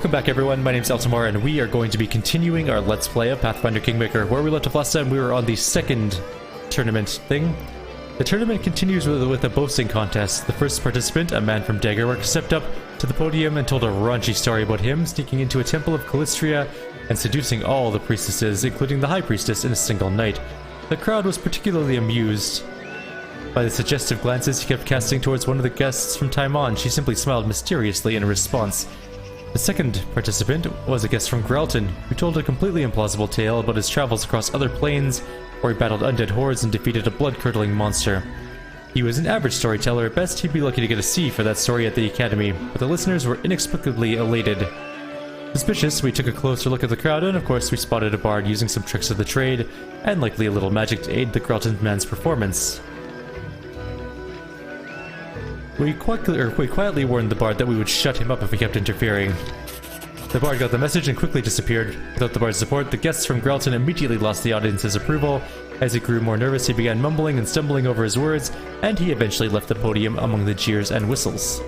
Welcome back everyone, my name's Eltimar and we are going to be continuing our Let's Play of Pathfinder Kingmaker. Where we left off last time, we were on the second tournament thing. The tournament continues with a boasting contest. The first participant, a man from Daggerwork, stepped up to the podium and told a raunchy story about him sneaking into a temple of Callistria and seducing all the priestesses, including the High Priestess, in a single night. The crowd was particularly amused by the suggestive glances he kept casting towards one of the guests from time on. She simply smiled mysteriously in response. The second participant was a guest from Gralton, who told a completely implausible tale about his travels across other planes, where he battled undead hordes and defeated a blood-curdling monster. He was an average storyteller. At best, he'd be lucky to get a C for that story at the Academy, but the listeners were inexplicably elated. Suspicious, we took a closer look at the crowd, and of course we spotted a bard using some tricks of the trade, and likely a little magic to aid the Gralton man's performance. We quietly warned the bard that we would shut him up if he kept interfering. The bard got the message and quickly disappeared. Without the bard's support, the guests from Gralton immediately lost the audience's approval. As he grew more nervous, he began mumbling and stumbling over his words, and he eventually left the podium among the jeers and whistles.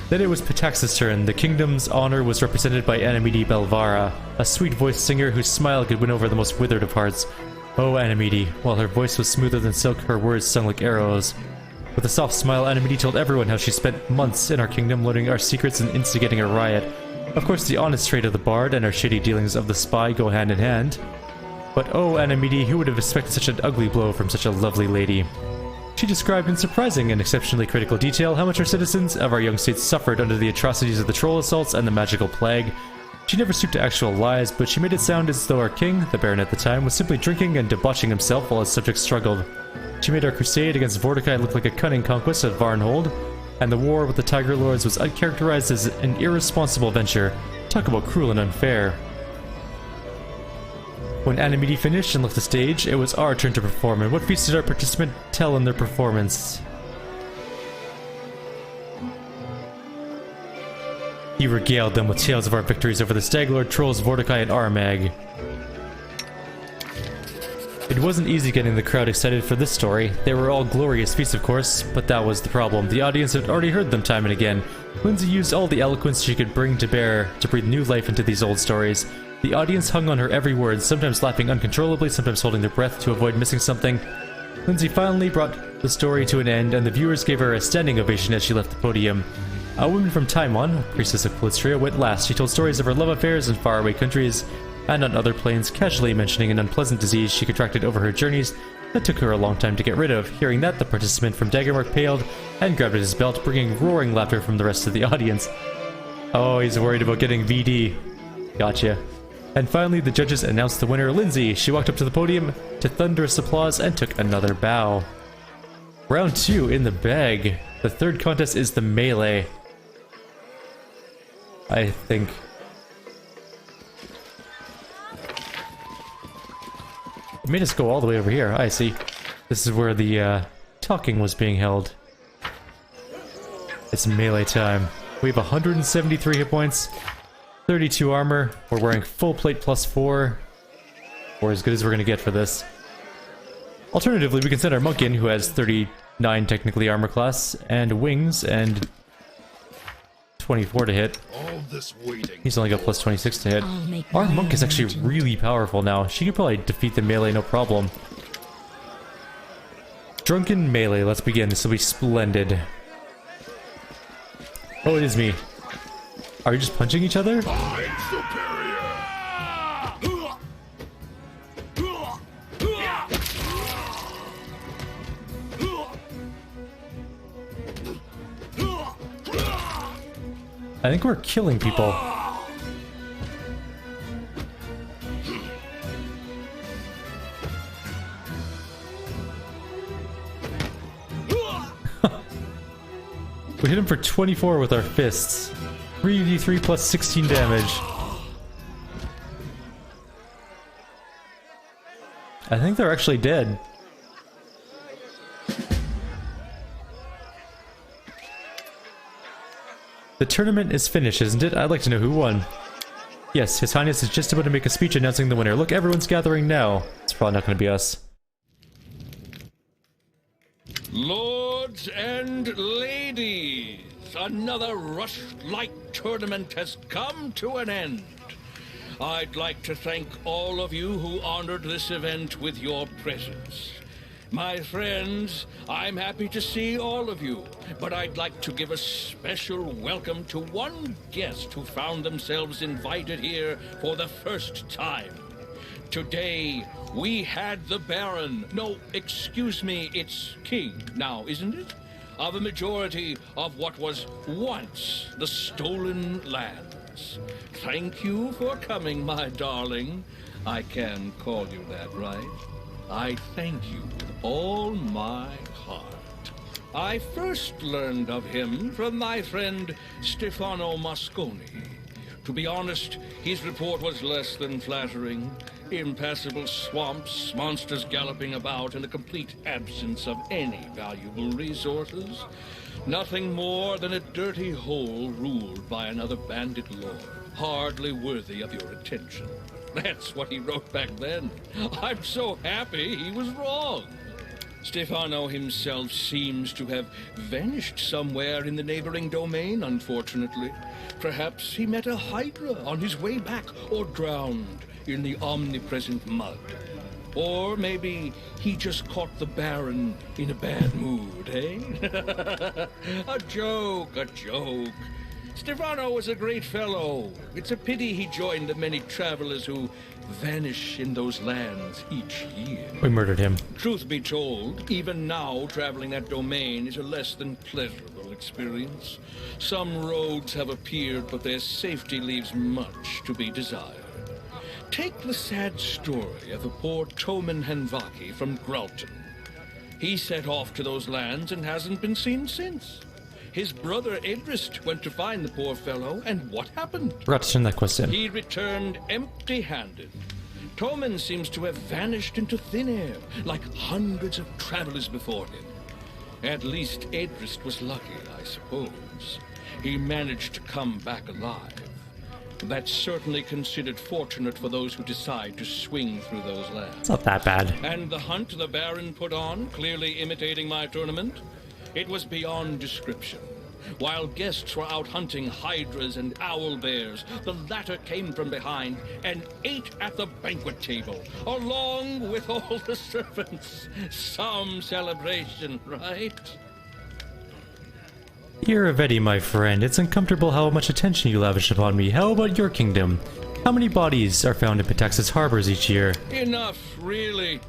Then it was Pitax's turn. The kingdom's honor was represented by Anamidi Belvara, a sweet-voiced singer whose smile could win over the most withered of hearts. Oh, Anamidi. While her voice was smoother than silk, her words sung like arrows. With a soft smile, Anamidi told everyone how she spent months in our kingdom learning our secrets and instigating a riot. Of course, the honest trait of the bard and our shady dealings of the spy go hand in hand. But oh, Anamidi, who would have expected such an ugly blow from such a lovely lady? She described in surprising and exceptionally critical detail how much our citizens of our young states suffered under the atrocities of the troll assaults and the magical plague. She never stooped to actual lies, but she made it sound as though our king, the Baron at the time, was simply drinking and debauching himself while his subjects struggled. She made our crusade against Vorticai look like a cunning conquest at Varnhold, and the war with the Tiger Lords was uncharacterized as an irresponsible venture. Talk about cruel and unfair. When Anamidi finished and left the stage, it was our turn to perform, and what feats did our participant tell in their performance? He regaled them with tales of our victories over the Staglord, Trolls, Vorticai, and Armag. It wasn't easy getting the crowd excited for this story. They were all glorious feats, of course, but that was the problem. The audience had already heard them time and again. Lindsay used all the eloquence she could bring to bear to breathe new life into these old stories. The audience hung on her every word, sometimes laughing uncontrollably, sometimes holding their breath to avoid missing something. Lindsay finally brought the story to an end, and the viewers gave her a standing ovation as she left the podium. A woman from Taimon, priestess of Callistria, went last. She told stories of her love affairs in faraway countries and on other planes, casually mentioning an unpleasant disease she contracted over her journeys that took her a long time to get rid of. Hearing that, the participant from Daggerwork paled and grabbed at his belt, bringing roaring laughter from the rest of the audience. Oh, he's worried about getting VD. Gotcha. And finally, the judges announced the winner, Lindsay. She walked up to the podium to thunderous applause and took another bow. Round 2 in the bag. The third contest is the melee. I think. It made us go all the way over here. I see. This is where the talking was being held. It's melee time. We have 173 hit points, 32 armor. We're wearing full plate +4. We're as good as we're gonna get for this. Alternatively, we can send our monk in, who has 39 technically armor class, and wings, and 24 to hit. He's only got +26 to hit. Our monk is actually really powerful now. She could probably defeat the melee no problem. Drunken melee, let's begin. This will be splendid. Oh, it is me. Are you just punching each other? I think we're killing people. We hit him for 24 with our fists. 3d3 plus 16 damage. I think they're actually dead. The tournament is finished, isn't it? I'd like to know who won. Yes, His Highness is just about to make a speech announcing the winner. Look, everyone's gathering now. It's probably not going to be us. Lords and ladies, another Rushlight tournament has come to an end. I'd like to thank all of you who honored this event with your presence. My friends, I'm happy to see all of you, but I'd like to give a special welcome to one guest who found themselves invited here for the first time. Today, we had the Baron, no, excuse me, it's King now, isn't it? Of a majority of what was once the Stolen Lands. Thank you for coming, my darling. I can call you that, right? I thank you with all my heart. I first learned of him from my friend Stefano Mosconi. To be honest, his report was less than flattering. Impassable swamps, monsters galloping about, and a complete absence of any valuable resources. Nothing more than a dirty hole ruled by another bandit lord, hardly worthy of your attention. That's what he wrote back then. I'm so happy he was wrong. Stefano himself seems to have vanished somewhere in the neighboring domain, unfortunately. Perhaps he met a hydra on his way back, or drowned in the omnipresent mud. Or maybe he just caught the Baron in a bad mood, eh? A joke, a joke. Stefano was a great fellow. It's a pity he joined the many travelers who vanish in those lands each year. We murdered him. Truth be told, even now traveling that domain is a less than pleasurable experience. Some roads have appeared, but their safety leaves much to be desired. Take the sad story of the poor Toman Henvaki from Gralton. He set off to those lands and hasn't been seen since. His brother Edrist went to find the poor fellow, and what happened? Forgot to turn that quest in. He returned empty-handed. Toman seems to have vanished into thin air, like hundreds of travelers before him. At least Edrist was lucky, I suppose. He managed to come back alive. That's certainly considered fortunate for those who decide to swing through those lands. It's not that bad. And the hunt the Baron put on, clearly imitating my tournament? It was beyond description. While guests were out hunting hydras and owl bears, the latter came from behind and ate at the banquet table, along with all the servants. Some celebration, right? You're Vetti, my friend. It's uncomfortable how much attention you lavish upon me. How about your kingdom? How many bodies are found in Pitax's harbors each year? Enough, really.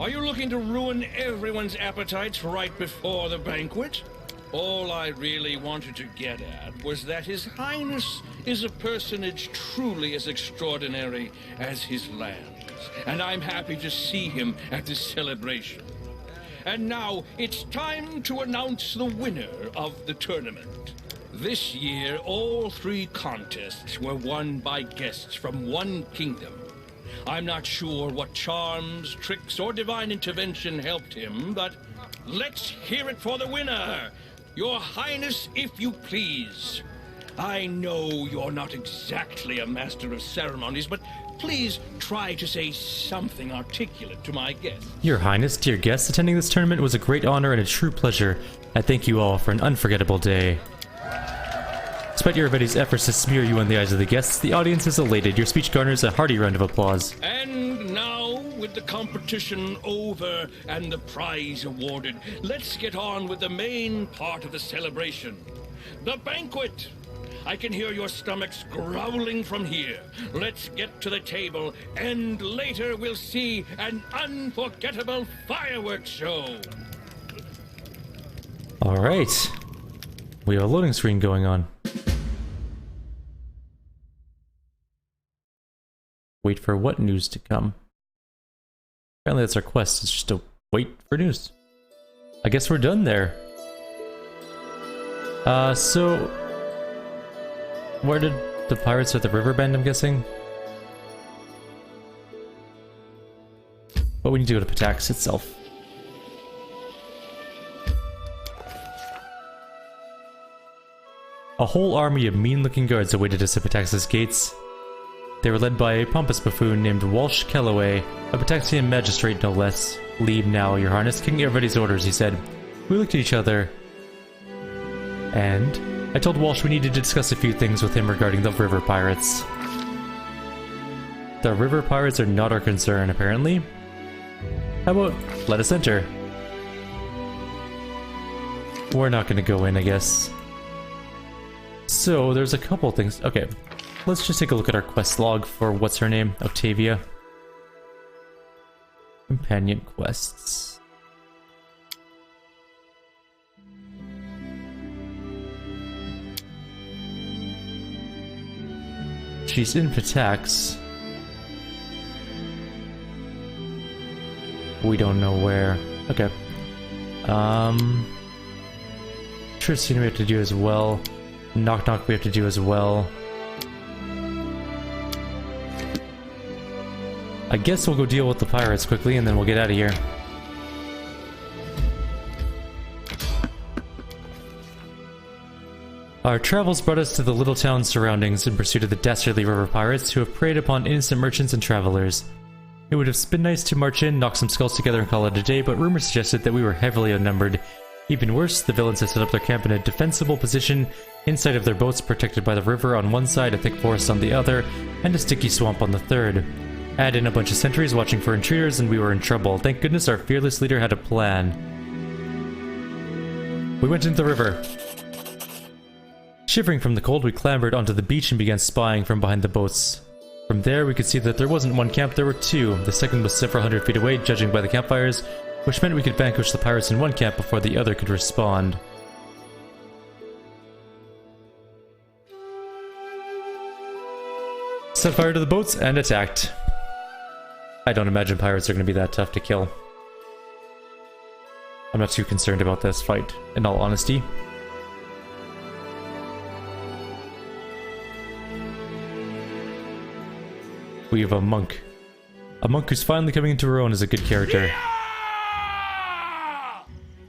Are you looking to ruin everyone's appetites right before the banquet? All I really wanted to get at was that His Highness is a personage truly as extraordinary as his lands, and I'm happy to see him at this celebration. And now it's time to announce the winner of the tournament. This year, all 3 contests were won by guests from one kingdom. I'm not sure what charms, tricks, or divine intervention helped him, but let's hear it for the winner! Your Highness, if you please. I know you're not exactly a master of ceremonies, but please try to say something articulate to my guests. Your Highness, dear guests, attending this tournament was a great honor and a true pleasure. I thank you all for an unforgettable day. Despite your Vetti's efforts to smear you in the eyes of the guests, the audience is elated. Your speech garners a hearty round of applause. And now, with the competition over and the prize awarded, let's get on with the main part of the celebration. The banquet! I can hear your stomachs growling from here. Let's get to the table, and later we'll see an unforgettable fireworks show. Alright. We have a loading screen going on. Wait for what news to come? Apparently that's our quest, it's just to wait for news. I guess we're done there. So... where did the pirates at the river bend, I'm guessing? But we need to go to Pitax itself. A whole army of mean-looking guards awaited us at Pitax's gates. They were led by a pompous buffoon named Walsh Kellaway, a Pitaxian magistrate no less. Leave now, your highness. King Ervedi's orders, he said. We looked at each other, and I told Walsh we needed to discuss a few things with him regarding the river pirates. The river pirates are not our concern, apparently. How about let us enter? We're not gonna go in, I guess. So, there's a couple things. Okay, let's just take a look at our quest log for what's her name? Octavia. Companion quests. She's in Pitax. We don't know where. Okay. Tristan we have to do as well. Knock Knock we have to do as well. I guess we'll go deal with the pirates quickly and then we'll get out of here. Our travels brought us to the little town surroundings in pursuit of the dastardly river pirates who have preyed upon innocent merchants and travelers. It would have been nice to march in, knock some skulls together and call it a day, but rumors suggested that we were heavily outnumbered. Even worse, the villains had set up their camp in a defensible position inside of their boats, protected by the river on one side, a thick forest on the other, and a sticky swamp on the third. Add in a bunch of sentries watching for intruders and we were in trouble. Thank goodness our fearless leader had a plan. We went into the river. Shivering from the cold, we clambered onto the beach and began spying from behind the boats. From there, we could see that there wasn't one camp, there were two. The second was several hundred feet away, judging by the campfires, which meant we could vanquish the pirates in one camp before the other could respond. Set fire to the boats and attacked. I don't imagine pirates are going to be that tough to kill. I'm not too concerned about this fight, in all honesty. We have a monk. A monk who's finally coming into her own is a good character.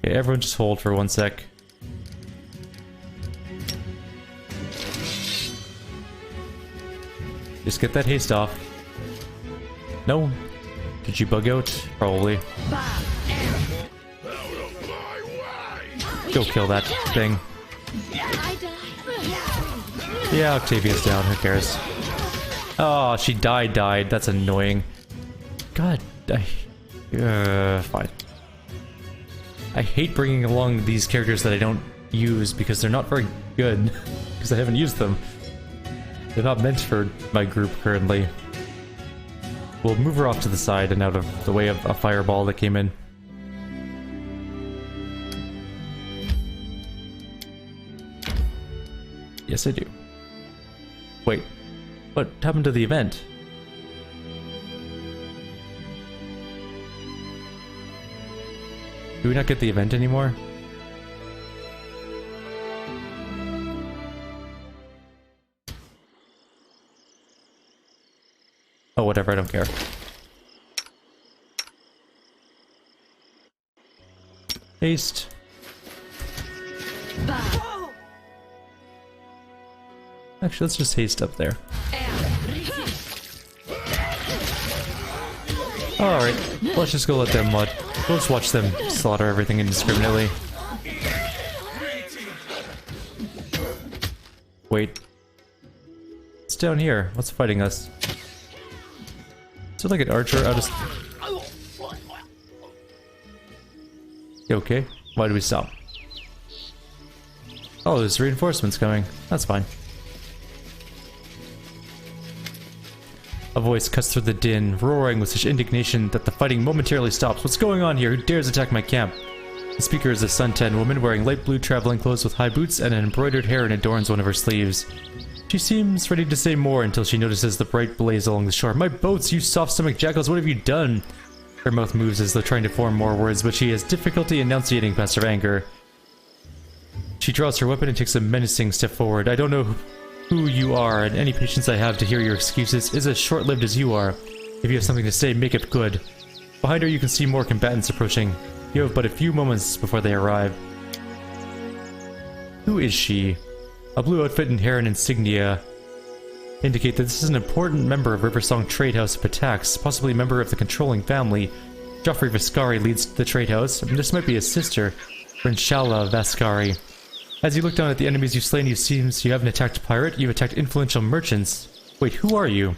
Okay, everyone just hold for 1 sec. Just get that haste off. No? Did you bug out? Probably. Go kill that thing. Yeah, Octavia's down, who cares? Oh, she died. That's annoying. God, fine. I hate bringing along these characters that I don't use because they're not very good. Because I haven't used them. They're not meant for my group currently. We'll move her off to the side and out of the way of a fireball that came in. Yes, I do. Wait. What happened to the event? Do we not get the event anymore? Oh, whatever, I don't care. Haste. Actually, let's just haste up there. Alright, let's just go let them mud. We'll just watch them slaughter everything indiscriminately. Wait. It's down here. What's fighting us? Is it like an archer? I'll just... You okay? Why do we stop? Oh, there's reinforcements coming. That's fine. A voice cuts through the din, roaring with such indignation that the fighting momentarily stops. What's going on here? Who dares attack my camp? The speaker is a suntan woman wearing light blue traveling clothes with high boots and an embroidered hair and adorns one of her sleeves. She seems ready to say more until she notices the bright blaze along the shore. My boats, you soft-stomached jackals, what have you done? Her mouth moves as though trying to form more words, but she has difficulty enunciating past her anger. She draws her weapon and takes a menacing step forward. I don't know who you are, and any patience I have to hear your excuses is as short-lived as you are. If you have something to say, make it good. Behind her you can see more combatants approaching. You have but a few moments before they arrive. Who is she? A blue outfit and hair and insignia indicate that this is an important member of Riversong Trade House Pitax, possibly a member of the controlling family. Joffrey Vascari leads the trade house, and this might be his sister, Rinshala Vascari. As you look down at the enemies you've slain, it seems you haven't attacked a pirate, you've attacked influential merchants. Wait, who are you?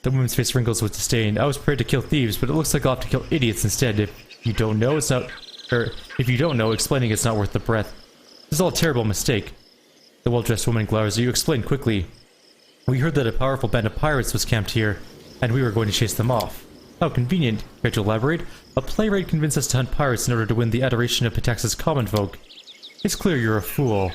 The woman's face wrinkles with disdain. I was prepared to kill thieves, but it looks like I'll have to kill idiots instead. If you don't know, if you don't know, explaining it's not worth the breath. This is all a terrible mistake. The well-dressed woman glowers at you. Explain quickly. We heard that a powerful band of pirates was camped here, and we were going to chase them off. How convenient. Care to elaborate? A playwright convinced us to hunt pirates in order to win the adoration of Pitax's common folk. It's clear you're a fool,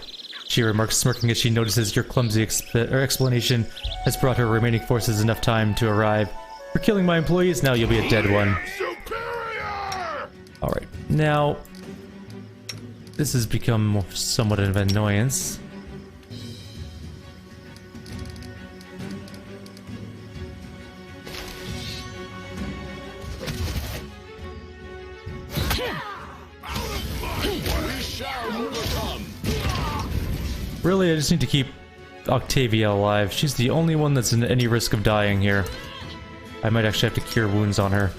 she remarks, smirking as she notices your clumsy explanation has brought her remaining forces enough time to arrive. For killing my employees, now you'll be a dead one. Alright, now... this has become somewhat of an annoyance. Really, I just need to keep Octavia alive. She's the only one that's in any risk of dying here. I might actually have to cure wounds on her.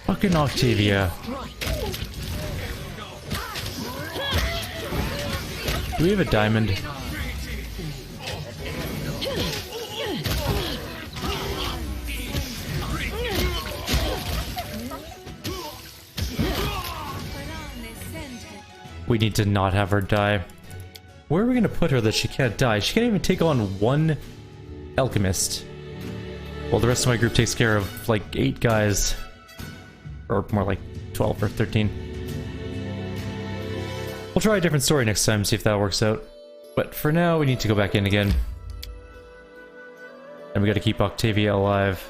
Fucking Octavia. Do we have a diamond? We need to not have her die. Where are we gonna put her that she can't die? She can't even take on one alchemist. Well, the rest of my group takes care of like 8 guys. Or more like 12 or 13. We'll try a different story next time, see if that works out. But for now, we need to go back in again. And we gotta keep Octavia alive.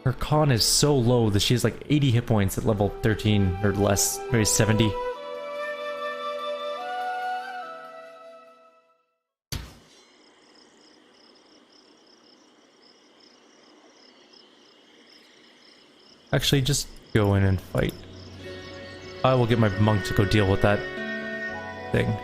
Her con is so low that she has like 80 hit points at level 13 or less, maybe 70. Actually, just go in and fight. I will get my monk to go deal with that thing.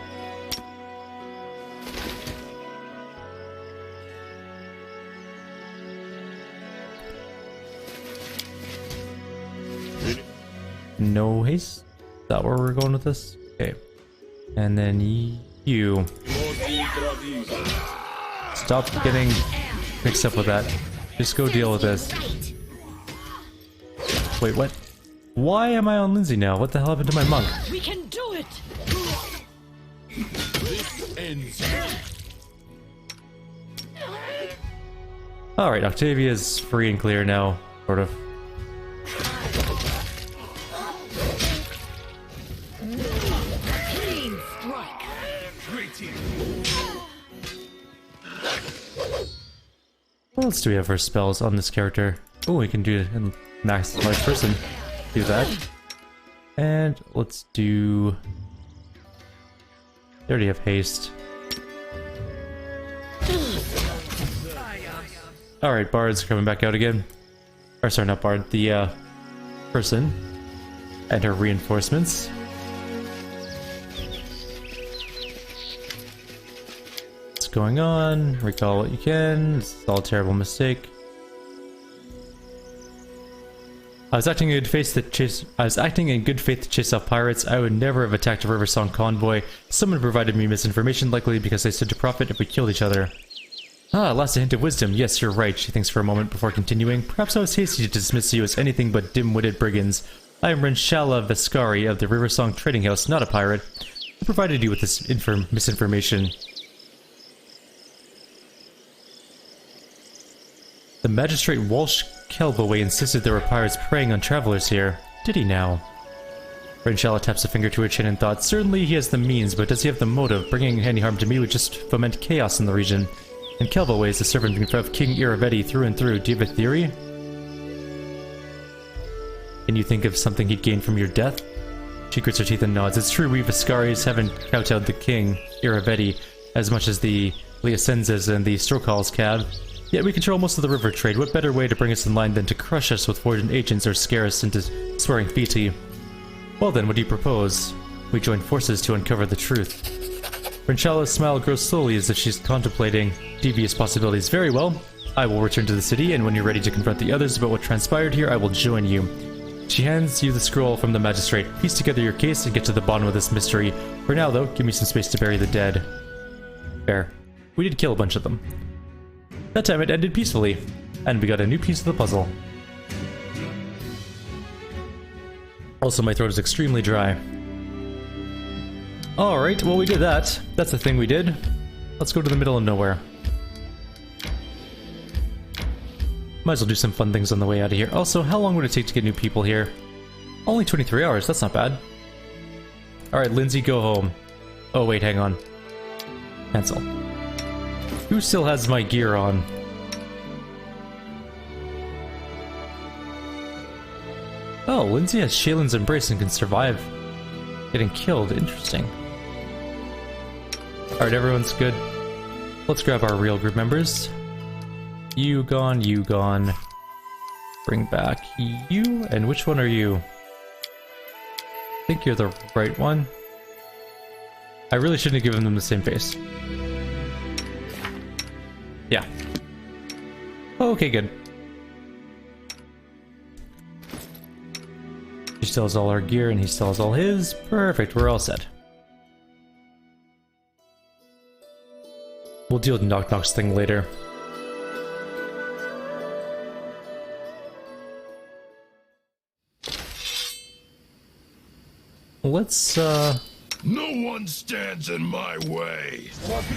No haste? Is that where we're going with this? Okay. And then you. Stop getting mixed up with that. Just go deal with this. Wait, what? Why am I on Lindsay now? What the hell happened to my monk? We can do it! This ends. Alright, Octavia's free and clear now, sort of. Clean strike! What else do we have for spells on this character? Oh, we can do it in max large person. Do that. And let's do... They already have haste. Alright, Bard's coming back out again. Or sorry, not Bard, the person. And her reinforcements. What's going on? Recall what you can. It's all a terrible mistake. I was acting in good faith to chase off pirates. I would never have attacked a Riversong convoy. Someone provided me misinformation, likely because they stood to profit if we killed each other. Ah, last a hint of wisdom. Yes, you're right, she thinks for a moment before continuing. Perhaps I was hasty to dismiss you as anything but dim-witted brigands. I am Renshala Vescari of the Riversong Trading House, not a pirate. Who provided you with this misinformation? The magistrate Walsh Kelbaway insisted there were pirates preying on travelers here. Did he now? Renshala taps a finger to her chin and thought, certainly he has the means, but does he have the motive? Bringing any harm to me would just foment chaos in the region. And Kelbaway is the servant of King Iravetti through and through. Do you have a theory? Can you think of something he'd gain from your death? She grits her teeth and nods. It's true, we Vescaris haven't kowtowed the king, Iravetti, as much as the Liasenzas and the Strokals have. Yet we control most of the river trade. What better way to bring us in line than to crush us with foreign agents or scare us into swearing fealty? Well then, what do you propose? We join forces to uncover the truth. Renshala's smile grows slowly as if she's contemplating devious possibilities. Very well. I will return to the city, and when you're ready to confront the others about what transpired here, I will join you. She hands you the scroll from the magistrate. Piece together your case and get to the bottom of this mystery. For now, though, give me some space to bury the dead. Fair. We did kill a bunch of them. That time it ended peacefully, and we got a new piece of the puzzle. Also, my throat is extremely dry. Alright, well we did that. That's the thing we did. Let's go to the middle of nowhere. Might as well do some fun things on the way out of here. Also, how long would it take to get new people here? Only 23 hours, that's not bad. Alright, Lindsay, go home. Oh wait, hang on. Cancel. Who still has my gear on? Oh, Lindsay has Shaylin's Embrace and can survive getting killed. Interesting. Alright, everyone's good. Let's grab our real group members. You gone, you gone. Bring back you, and which one are you? I think you're the right one. I really shouldn't have given them the same face. Yeah. Okay, good. She still has all our gear and he still has all his. Perfect, we're all set. We'll deal with Knock Knock's thing later. Let's, No one stands in my way.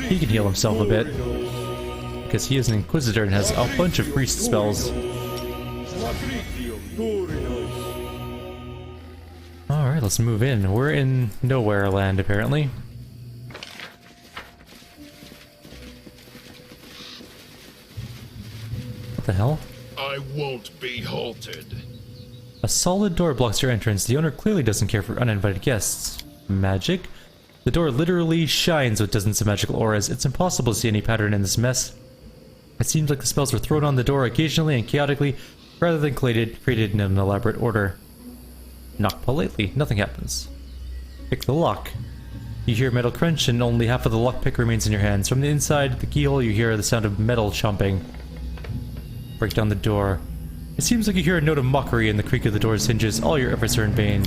he can heal himself a bit. Because he is an Inquisitor and has a bunch of priest spells. Alright, let's move in. We're in Nowhere Land, apparently. What the hell? I won't be halted. A solid door blocks your entrance. The owner clearly doesn't care for uninvited guests. Magic? The door literally shines with dozens of magical auras. It's impossible to see any pattern in this mess. It seems like the spells were thrown on the door occasionally and chaotically, rather than created in an elaborate order. Knock politely. Nothing happens. Pick the lock. You hear metal crunch and only half of the lockpick remains in your hands. From the inside the keyhole you hear the sound of metal chomping. Break down the door. It seems like you hear a note of mockery in the creak of the door's hinges. All your efforts are in vain.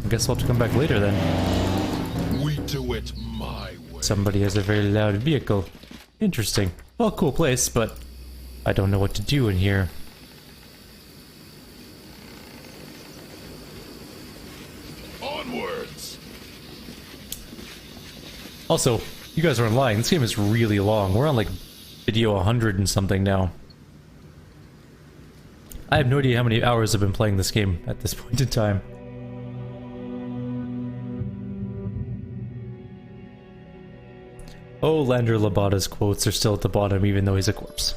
I guess we'll have to come back later then. We do it my way. Somebody has a very loud vehicle. Interesting. Well, cool place, but I don't know what to do in here. Onwards. Also, you guys aren't lying. This game is really long. We're on like video 100 and something now. I have no idea how many hours I've been playing this game at this point in time. Oh, Lander Labada's quotes are still at the bottom even though he's a corpse.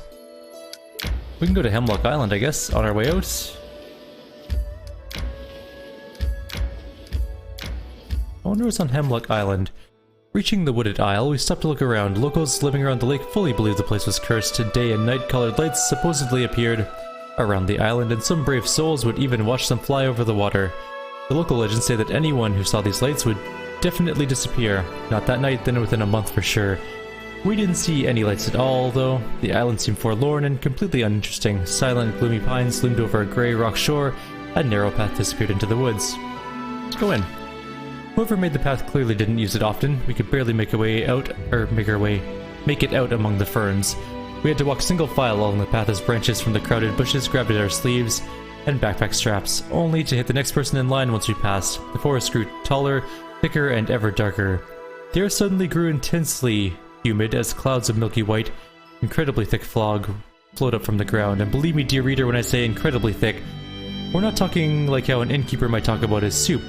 We can go to Hemlock Island, I guess, on our way out. I wonder what's on Hemlock Island. Reaching the wooded isle, we stopped to look around. Locals living around the lake fully believed the place was cursed. Day and night colored lights supposedly appeared around the island, and some brave souls would even watch them fly over the water. The local legends say that anyone who saw these lights would definitely disappear. Not that night, then within a month for sure. We didn't see any lights at all, though. The island seemed forlorn and completely uninteresting. Silent, gloomy pines loomed over a grey rock shore. A narrow path disappeared into the woods. Let's go in. Whoever made the path clearly didn't use it often. We could barely make it out among the ferns. We had to walk single file along the path as branches from the crowded bushes grabbed at our sleeves and backpack straps, only to hit the next person in line once we passed. The forest grew taller, thicker, and ever darker. The air suddenly grew intensely humid as clouds of milky white, incredibly thick fog flowed up from the ground. And believe me, dear reader, when I say incredibly thick, we're not talking like how an innkeeper might talk about his soup.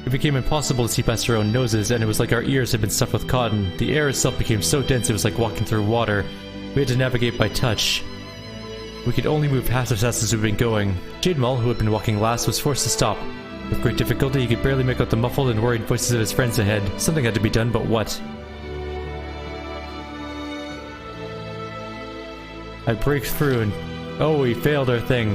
It became impossible to see past our own noses, and it was like our ears had been stuffed with cotton. The air itself became so dense it was like walking through water. We had to navigate by touch. We could only move half as fast as we'd been going. Jademal, who had been walking last, was forced to stop. With great difficulty, he could barely make out the muffled and worried voices of his friends ahead. Something had to be done, but what? I break through and... oh, we failed our thing.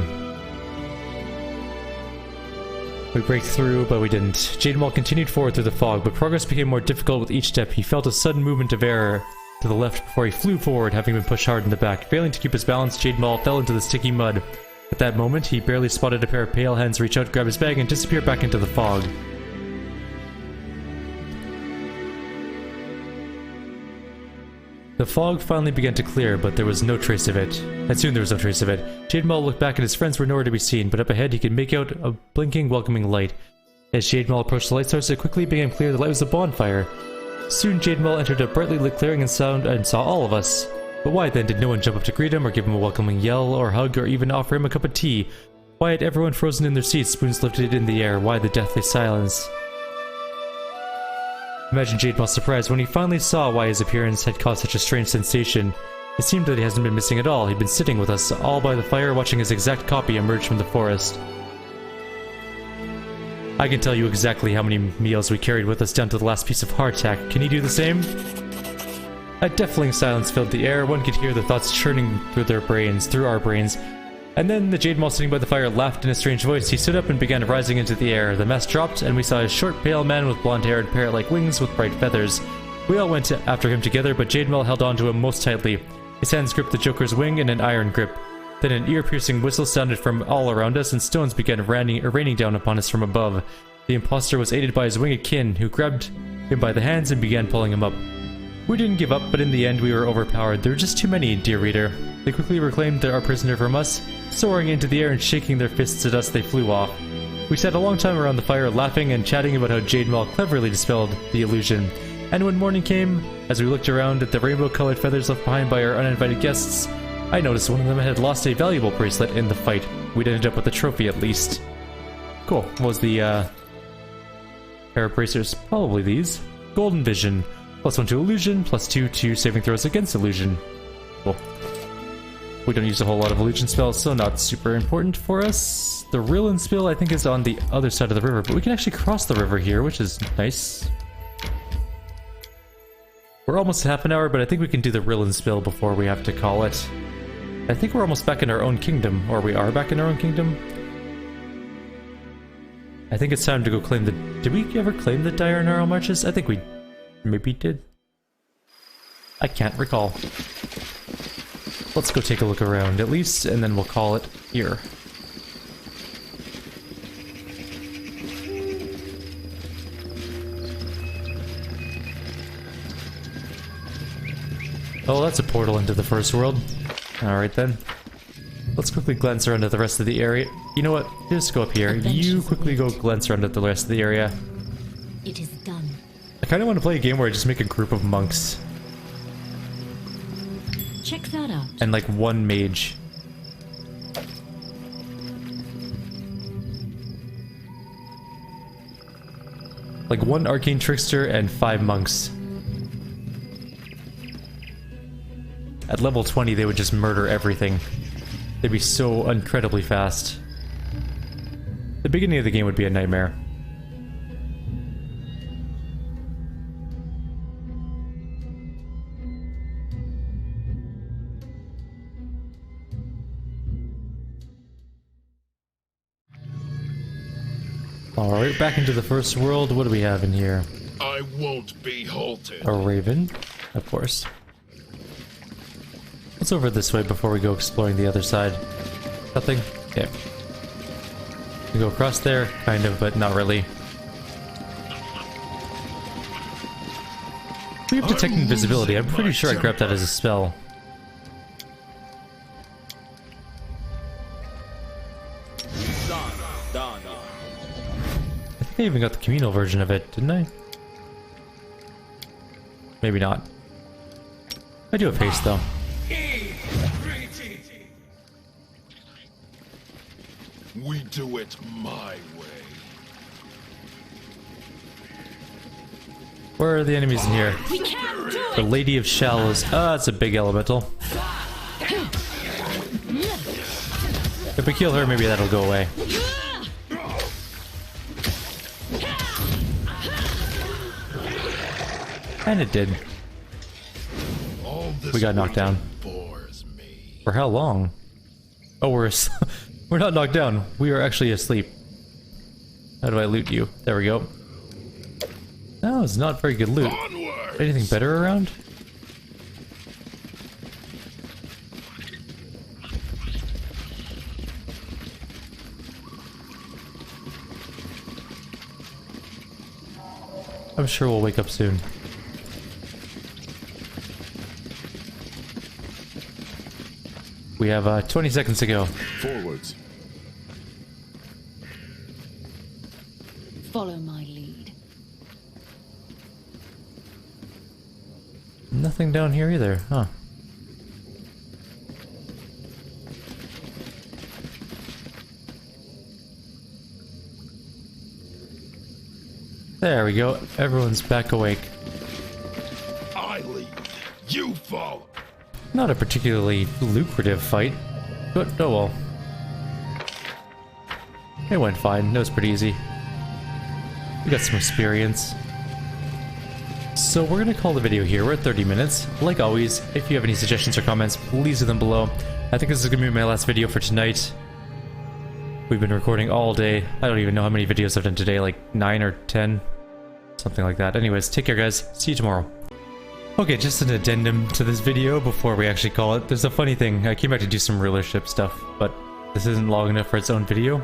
We break through, but we didn't. Jademal continued forward through the fog, but progress became more difficult with each step. He felt a sudden movement of air to the left before he flew forward, having been pushed hard in the back. Failing to keep his balance, Jade Maul fell into the sticky mud. At that moment, he barely spotted a pair of pale hands reach out, grab his bag, and disappear back into the fog. The fog finally began to clear, but there was no trace of it. And soon there was no trace of it. Jade Maul looked back and his friends were nowhere to be seen, but up ahead he could make out a blinking, welcoming light. As Jade Maul approached the light source, it quickly became clear the light was a bonfire. Soon Jade Maul entered a brightly lit clearing and saw all of us. But why then did no one jump up to greet him, or give him a welcoming yell, or hug, or even offer him a cup of tea? Why had everyone frozen in their seats, spoons lifted in the air? Why the deathly silence? Imagine Jade Maul's surprise when he finally saw why his appearance had caused such a strange sensation. It seemed that he hasn't been missing at all. He'd been sitting with us, all by the fire, watching his exact copy emerge from the forest. I can tell you exactly how many meals we carried with us down to the last piece of hardtack. Can you do the same? A deafening silence filled the air. One could hear the thoughts churning through our brains. And then the Jade Maul sitting by the fire laughed in a strange voice. He stood up and began rising into the air. The mask dropped, and we saw a short, pale man with blonde hair and parrot-like wings with bright feathers. We all went after him together, but Jade Maul held on to him most tightly. His hands gripped the Joker's wing in an iron grip. Then an ear-piercing whistle sounded from all around us, and stones began raining down upon us from above. The imposter was aided by his winged kin, who grabbed him by the hands and began pulling him up. We didn't give up, but in the end we were overpowered. There were just too many, dear reader. They quickly reclaimed our prisoner from us. Soaring into the air and shaking their fists at us, they flew off. We sat a long time around the fire, laughing and chatting about how Jade Maul cleverly dispelled the illusion. And when morning came, as we looked around at the rainbow-colored feathers left behind by our uninvited guests, I noticed one of them had lost a valuable bracelet in the fight. We'd ended up with a trophy at least. Cool. What was the, pair of bracers? Probably these. Golden Vision. +1 to illusion, +2 to saving throws against illusion. Cool. We don't use a whole lot of illusion spells, so not super important for us. The Rillin spell, I think, is on the other side of the river, but we can actually cross the river here, which is nice. We're almost at half an hour, but I think we can do the Rillin spell before we have to call it. I think we're almost back in our own kingdom, or we are back in our own kingdom. I think it's time to go claim the... Did we ever claim the Dire Gnarl Marches? I think we maybe did. I can't recall. Let's go take a look around at least, and then we'll call it here. Oh, that's a portal into the first world. Alright then. Let's quickly glance around at the rest of the area. You know what? Just go up here. You quickly go glance around at the rest of the area. It is done. I kind of want to play a game where I just make a group of monks. Check that out. And like one mage. Like one arcane trickster and 5 monks. At level 20 they would just murder everything. They'd be so incredibly fast. The beginning of the game would be a nightmare. Alright, back into the first world. What do we have in here? I won't be halted. A raven, of course. What's over this way before we go exploring the other side? Nothing? Okay. We go across there, kind of, but not really. We have detect invisibility. I'm pretty sure I grabbed that as a spell. I think I even got the communal version of it, didn't I? Maybe not. I do have haste though. We do it my way. Where are the enemies in here? The Lady of Shallows. Ah, it's a big elemental. If we kill her, maybe that'll go away. And it did. We got knocked down. For how long? Oh, we're not knocked down. We are actually asleep. How do I loot you? There we go. No, it's not very good loot. Anything better around? I'm sure we'll wake up soon. We have 20 seconds to go. Forwards. Follow my lead. Nothing down here either, huh? There we go. Everyone's back awake. I lead. You follow. Not a particularly lucrative fight, but oh well. It went fine. That was pretty easy. We got some experience. So we're gonna call the video here. We're at 30 minutes. Like always, if you have any suggestions or comments, please leave them below. I think this is gonna be my last video for tonight. We've been recording all day. I don't even know how many videos I've done today, like 9 or 10. Something like that. Anyways, take care guys. See you tomorrow. Okay, just an addendum to this video before we actually call it. There's a funny thing. I came back to do some rulership stuff, but this isn't long enough for its own video.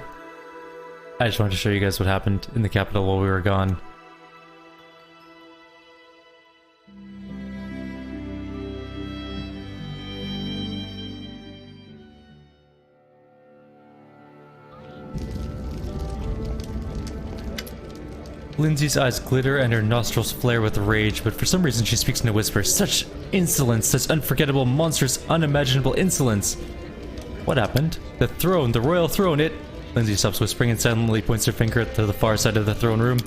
I just wanted to show you guys what happened in the capital while we were gone. Lindsay's eyes glitter and her nostrils flare with rage, but for some reason she speaks in a whisper. Such insolence, such unforgettable, monstrous, unimaginable insolence. What happened? The throne, the royal throne, it... Lindsay stops whispering and silently points her finger to the far side of the throne room.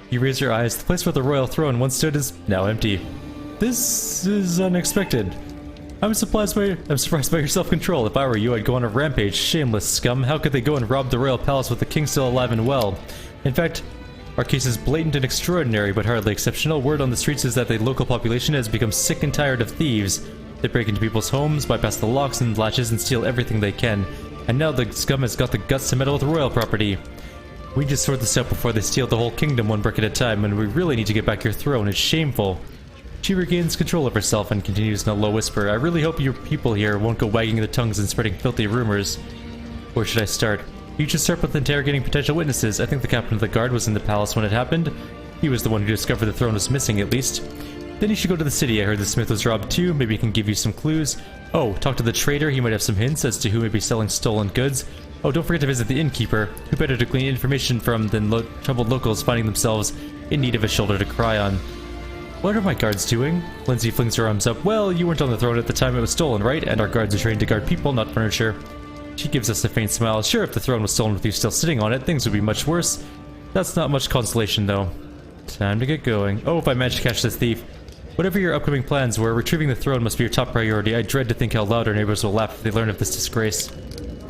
You raise your eyes. The place where the royal throne once stood is now empty. This is unexpected. I'm surprised by your self-control. If I were you, I'd go on a rampage. Shameless scum. How could they go and rob the royal palace with the king still alive and well? In fact, our case is blatant and extraordinary, but hardly exceptional. Word on the streets is that the local population has become sick and tired of thieves. They break into people's homes, bypass the locks and latches, and steal everything they can. And now the scum has got the guts to meddle with royal property. We just sort this out before they steal the whole kingdom one brick at a time, and we really need to get back your throne. It's shameful. She regains control of herself and continues in a low whisper. I really hope your people here won't go wagging their tongues and spreading filthy rumors. Where should I start? You should start with interrogating potential witnesses. I think the captain of the guard was in the palace when it happened. He was the one who discovered the throne was missing, at least. Then you should go to the city. I heard the smith was robbed too. Maybe he can give you some clues. Oh, talk to the trader. He might have some hints as to who may be selling stolen goods. Oh, don't forget to visit the innkeeper. Who better to glean information from than troubled locals finding themselves in need of a shoulder to cry on. What are my guards doing? Lindsay flings her arms up. Well, you weren't on the throne at the time it was stolen, right? And our guards are trained to guard people, not furniture. She gives us a faint smile. Sure, if the throne was stolen with you still sitting on it, things would be much worse. That's not much consolation, though. Time to get going. Oh, if I manage to catch this thief. Whatever your upcoming plans were, retrieving the throne must be your top priority. I dread to think how loud our neighbors will laugh if they learn of this disgrace.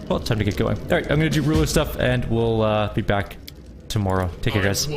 Well, time to get going. Alright, I'm gonna do ruler stuff, and we'll be back tomorrow. Take care, guys.